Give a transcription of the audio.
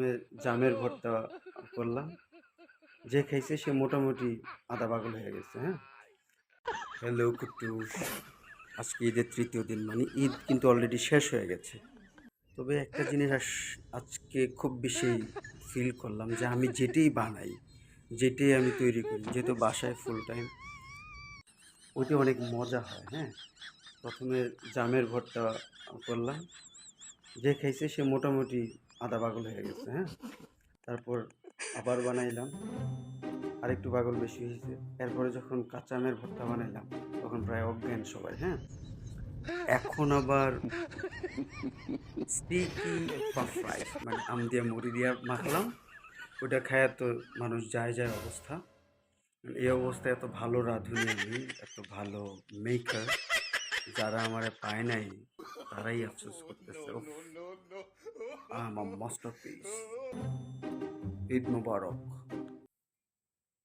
প্রথমে জামের ভর্তা করলাম। যে খাইছে সে মোটামুটি আধা পাগল হয়ে গেছে। হ্যাঁ, হ্যালো কুট্টুস। আজকে ঈদের তৃতীয় দিন, মানে ঈদ কিন্তু অলরেডি শেষ হয়ে গেছে। তবে একটা জিনিস আজকে খুব বেশি ফিল করলাম যে আমি যেটাই বানাই, যেটাই আমি তৈরি করি, যেহেতু বাসায় ফুল টাইম, ওইটা অনেক মজা হয়। হ্যাঁ, প্রথমে জামের ভর্তা করলাম। যে খাইছে সে মোটামুটি আধা পাগল হয়ে গেছে। হ্যাঁ, তারপর আবার বানাইলাম, আরেকটু পাগল বেশি হয়েছে। এরপরে যখন কাঁচা আমের ভর্তা বানাইলাম তখন প্রায় অজ্ঞান সবাই। হ্যাঁ, এখন আবার স্টিকি পাফ ফ্রাইস, মানে আম দিয়া মুড়ি দিয়া মাখলাম। ওটা খায় তো মানুষ যায় যায় অবস্থা। এই অবস্থায় এত ভালো রাঁধুনি আমি, এত ভালো মেকার, যারা আমারে পায় নাই তারাই আফসোস করতেছে। মাস্টারপিস। ঈদ মুবারক।